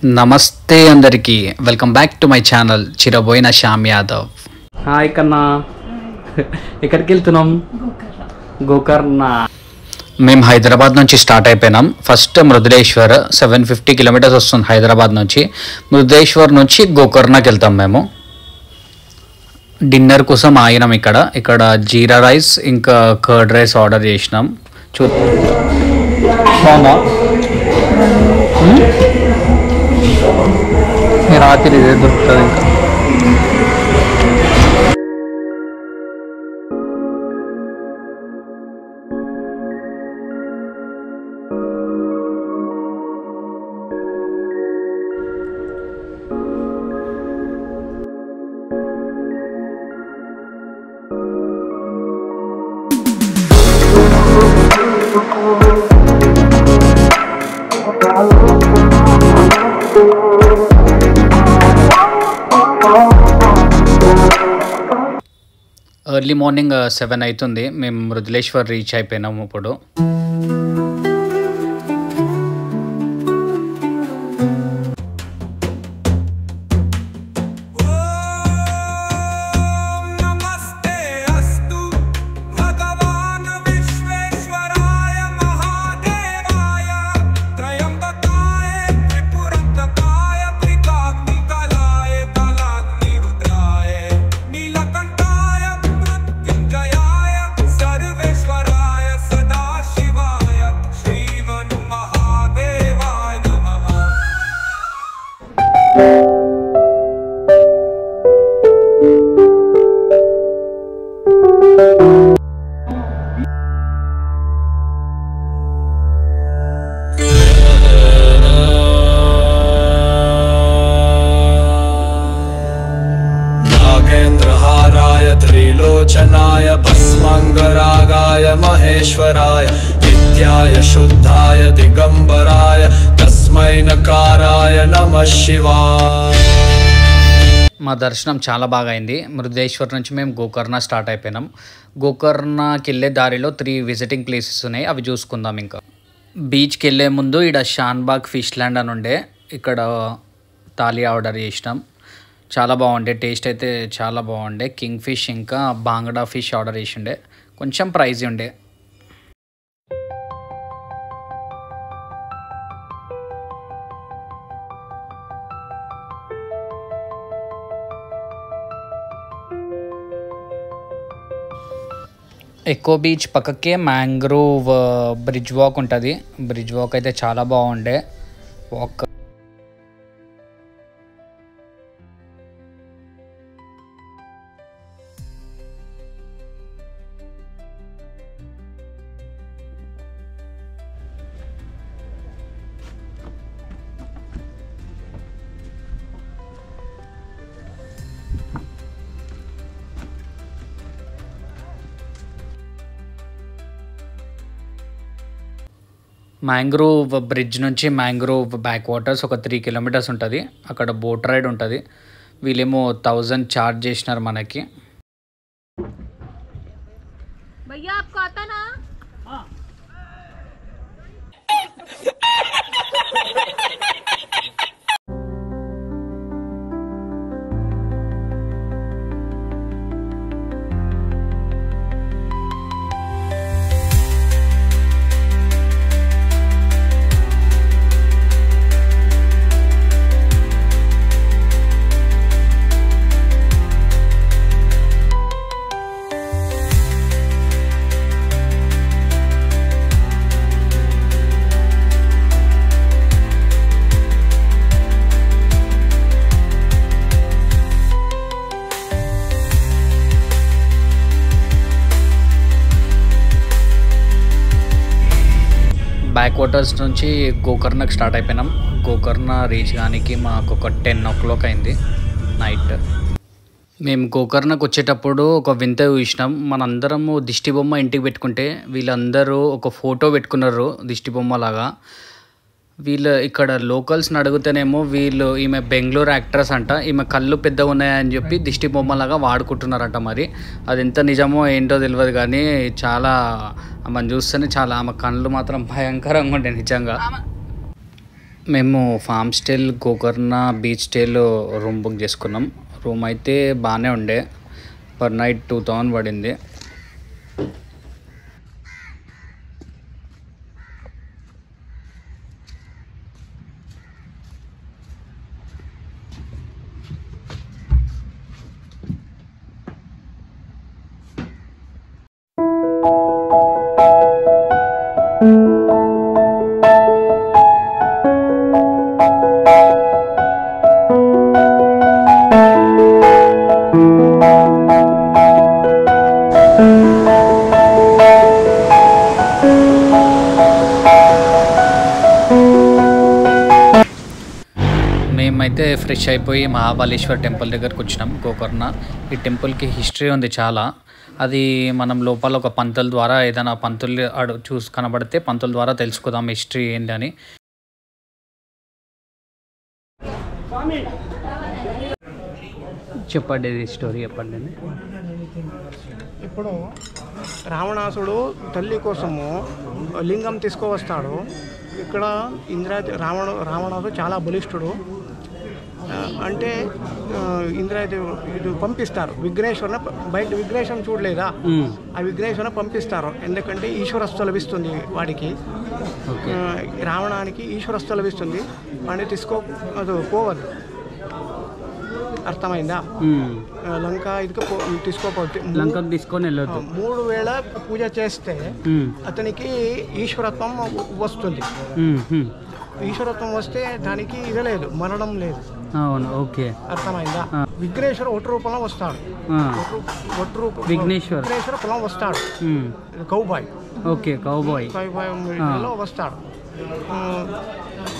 నమస్తే అందరికీ welcome back to my channel Chiraboina Shyam Yadav. Hi కన్నా, ఎక్కడికి వెళ్తున్నాం? గోకర్ణ. మేము హైదరాబాద్ నుంచి స్టార్ట్ అయిపోయినాం. ఫస్ట్ మృదులేశ్వర్ 750 కిలోమీటర్స్ వస్తుంది హైదరాబాద్ నుంచి. మృదులేశ్వర్ నుంచి గోకర్ణకి వెళ్తాం. మేము డిన్నర్ కోసం ఆగినాం. ఇక్కడ జీరా రైస్ ఇంకా కర్డ్ రైస్ ఆర్డర్ చేసినాం. రాత్రి ఇదే దొరుకుతుంది. ఇంకా ఎర్లీ మార్నింగ్ 7 అవుతుంది. మేము మృదులేశ్వర్ రీచ్ అయిపోయినాము. ఇప్పుడు त्रिलोचनाय भस्मांगरागाय महेश्वराय नित्याय शुद्धाय दिगंबराय तस्मै नकाराय नमः शिवाय. మా దర్శనం చాలా బాగా అయింది. మృదులేశ్వర్ నుంచి మేము గోకర్ణ స్టార్ట్ అయిపోయినాం. గోకర్ణకి వెళ్ళే దారిలో 3 విజిటింగ్ ప్లేసెస్ ఉన్నాయి, అవి చూసుకుందాం. ఇంకా బీచ్కి వెళ్ళే ముందు ఇక్కడ షాన్బాగ్ ఫిష్ ల్యాండ్ అని ఉండే, ఇక్కడ థాలీ ఆర్డర్ చేసినాం. చాలా బాగుండే, టేస్ట్ అయితే చాలా బాగుండే. కింగ్ ఫిష్ ఇంకా బాంగడా ఫిష్ ఆర్డర్ చేసిండే, కొంచెం ప్రైజ్ ఉండే. ఎకో బీచ్ పక్కకే మ్యాంగ్రోవ్ బ్రిడ్జ్ వాక్ ఉంటుంది. బ్రిడ్జ్ వాక్ అయితే చాలా బాగుండే వాక్. మ్యాంగ్రోవ్ బ్రిడ్జ్ నుంచి మ్యాంగ్రోవ్ బ్యాక్ వాటర్స్ ఒక 3 కిలోమీటర్స్ ఉంటుంది. అక్కడ బోట్ రైడ్ ఉంటుంది. వీళ్ళేమో 1000 ఛార్జ్ చేసినారు మనకి. भैया आपको आता ना? బ్యాక్ వాటర్స్ నుంచి గోకర్ణకి స్టార్ట్ అయిపోయినాం. గోకర్ణ రీచ్ కానికి మాకు ఒక 10 o'clock అయింది నైట్. మేము గోకర్ణకు వచ్చేటప్పుడు ఒక వింత చూసినాం. మనందరము దిష్టి బొమ్మ ఇంటికి పెట్టుకుంటే వీళ్ళందరూ ఒక ఫోటో పెట్టుకున్నారు దిష్టి బొమ్మ లాగా. వీళ్ళు ఇక్కడ లోకల్స్ని అడుగుతేనేమో వీళ్ళు ఈమె బెంగళూరు యాక్ట్రెస్ అంట, ఈమె కళ్ళు పెద్దగా ఉన్నాయని చెప్పి దిష్టి బొమ్మలాగా వాడుకుంటున్నారంట. మరి అది ఎంత నిజమో ఏంటో తెలియదు కానీ చాలా ఆమెను చూస్తేనే చాలా ఆమె కళ్ళు మాత్రం భయంకరంగా ఉండే నిజంగా. మేము farm style Gokarna beach style room book చేసుకున్నాం. రూమ్ అయితే బాగానే ఉండే, పర్ నైట్ 2000 పడింది. మేమైతే ఫ్రెష్ అయిపోయి మహాబలేశ్వర్ టెంపుల్ దగ్గరకు వచ్చినాం గోకర్ణ. ఈ టెంపుల్కి హిస్టరీ ఉంది చాలా. అది మనం లోపల ఒక పంతుల ద్వారా ఏదైనా పంతులు చూసి కనబడితే పంతుల ద్వారా తెలుసుకుందాం హిస్టరీ ఏంటి అని. చెప్పండి, ఇది స్టోరీ చెప్పండి. ఇప్పుడు రావణాసుడు తల్లి కోసము లింగం తీసుకువస్తాడు. ఇక్కడ రావణాసుడు చాలా బలిష్ఠుడు. అంటే ఇది పంపిస్తారు విఘ్నేశ్వరుని. బయట విఘ్నేశ్వరం చూడలేదా, ఆ విఘ్నేశ్వరుని పంపిస్తారు. ఎందుకంటే ఈశ్వరస్సు లభిస్తుంది వాడికి, రావణానికి ఈశ్వరస్సు లభిస్తుంది. వాడిని పోవద్దు, అర్థమైందా? లంక ఇదికి తీసుకోపోతే లంకకు తీసుకొని వెళ్ళొద్దు. 3 వేళ పూజ చేస్తే అతనికి ఈశ్వరత్వం వస్తుంది. ఈశ్వరత్వం వస్తే దానికి ఇది లేదు, మరణం లేదు. అవును, ఓకే, అర్థమైందా? విఘ్నేశ్వర ఒట్టు రూపంలో వస్తాడు. విఘ్నేశ్వర కులం వస్తాడు. కౌబాయ్, ఓకే, కౌబాయ్ వస్తాడు.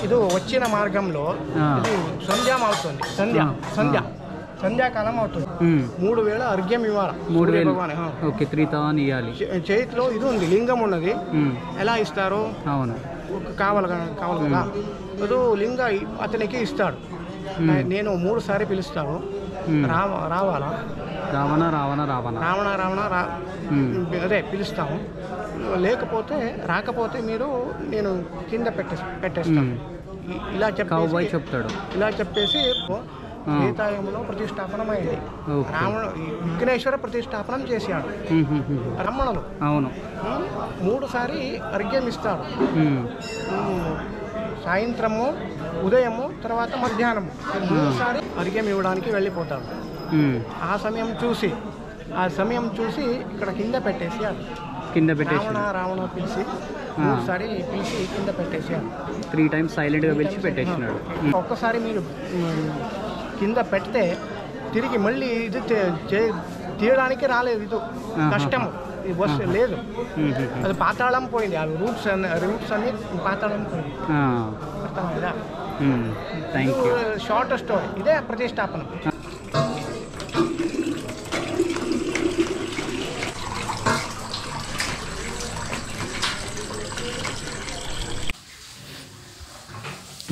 ఇది వచ్చిన మార్గంలో ఇది సంధ్యం అవుతుంది. సంధ్యాకాలం అవుతుంది. 3 వేళ అర్ఘ్యం ఇవ్వాలి. 3,000 ఇవ్వాలి. చేతిలో ఇది ఉంది, లింగం ఉన్నది. ఎలా ఇస్తారు? అవును, కావాలి కదా. అది లింగ అతనికి ఇస్తాడు. నేను 3 సారి పిలుస్తాను. రావాలా? రావణ అదే పిలుస్తాము. రాకపోతే నేను కింద పెట్టేస్తాను. ఇలా చెప్తాడు. ఇలా చెప్పేసి త్రేతాయుగంలో ప్రతిష్టాపనమైంది. విఘ్నేశ్వర ప్రతిష్టాపనం చేశాడు రమణులు. అవును, 3 సారి అర్ఘ్యం ఇస్తాడు. సాయంత్రము, ఉదయము, తర్వాత మధ్యాహ్నము 3 సారి అర్ఘ్యం ఇవ్వడానికి వెళ్ళిపోతాడు. ఆ సమయం చూసి ఇక్కడ కింద పెట్టేసాడు. రావణ పిలిచి 3 సారి పిలిచి కింద పెట్టేసాడు. 3 times సైలెంట్గా పిలిచి పెట్టేసినాడు. ఒక్కసారి మీరు కింద పెడితే తిరిగి మళ్ళీ ఇది తీయడానికి రాలేదు. ఇది కష్టము, ఇది బస్సు లేదు. అది పాతాళం పోయింది. ఆ రూట్స్ అన్ని పాతాళం పోయింది. అర్థమైందా? షార్ట్ స్టోరీ ఇదే ప్రతిష్టాపన.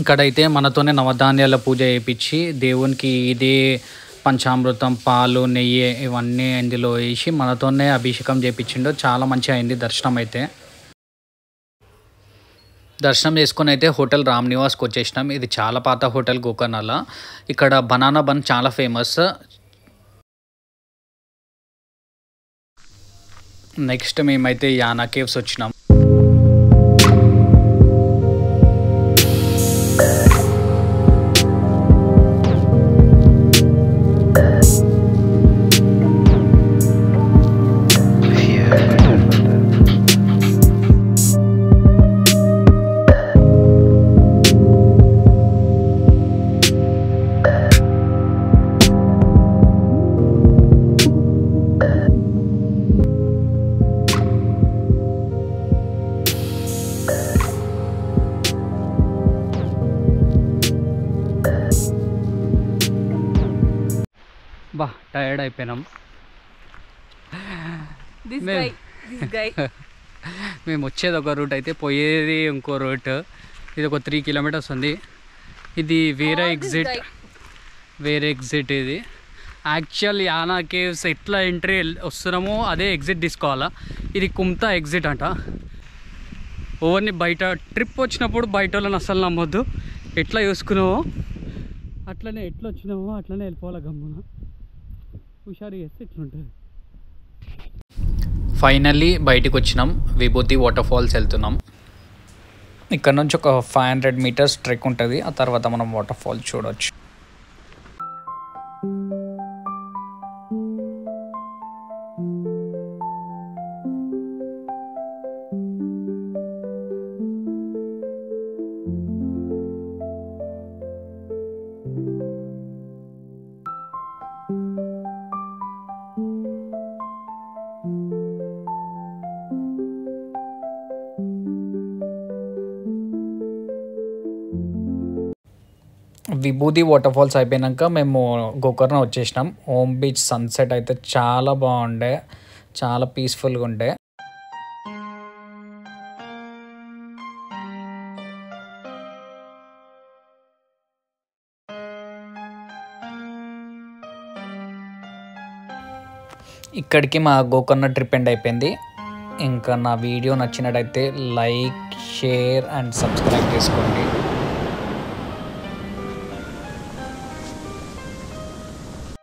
ఇక్కడైతే మనతోనే నవధాన్యాల పూజ చేయించి దేవునికి ఇదే పంచామృతం, పాలు, నెయ్యి ఇవన్నీ ఇందులో వేసి మనతోనే అభిషేకం చేయించిండు. చాలా మంచిగా అయింది దర్శనం. అయితే దర్శనం చేసుకొని అయితే హోటల్ రామ్ నివాస్కి వచ్చేసినాం. ఇది చాలా పాత హోటల్ గోకర్ణలో. ఇక్కడ బనానా బన్ చాలా ఫేమస్. నెక్స్ట్ మేమైతే యానా కేవ్స్ వచ్చినాం. టైర్డ్ అయిపోయినాం. మేము వచ్చేది ఒక రూట్ అయితే పోయేది ఇంకో రూట్. ఇది ఒక 3 kilometers ఉంది. ఇది వేరే ఎగ్జిట్. ఇది యాక్చువల్ యానా కేవ్స్ ఎట్లా ఎంట్రీ వస్తున్నామో అదే ఎగ్జిట్ తీసుకోవాలా. ఇది కుమ్తా ఎగ్జిట్ అంట. ఓవర్ని బయట ట్రిప్ వచ్చినప్పుడు బయట వాళ్ళని అస్సలు నమ్మొద్దు. ఎట్లా చూసుకున్నావో అట్లనే ఎట్లా వచ్చినావో అట్లనే వెళ్ళిపోవాలి గమ్మున. హుషారు చేస్తే ఇట్లుంటుంది. ఫైనల్లీ బయటికి వచ్చినాం. విభూతి వాటర్ ఫాల్స్ వెళ్తున్నాం. ఇక్కడ నుంచి ఒక 500 మీటర్స్ ట్రెక్ ఉంటుంది. ఆ తర్వాత మనం వాటర్ ఫాల్స్ చూడవచ్చు. విభూతి వాటర్ ఫాల్స్ అయిపోయాక మేము గోకర్ణ వచ్చేసినాం. ఓమ్ బీచ్ సన్సెట్ అయితే చాలా బాగుండే, చాలా పీస్ఫుల్గా ఉండే. ఇక్కడికి మా గోకర్ణ ట్రిప్ ఎండ్ అయిపోయింది. ఇంకా నా వీడియో నచ్చినట్టయితే లైక్, షేర్ అండ్ సబ్స్క్రైబ్ చేసుకోండి.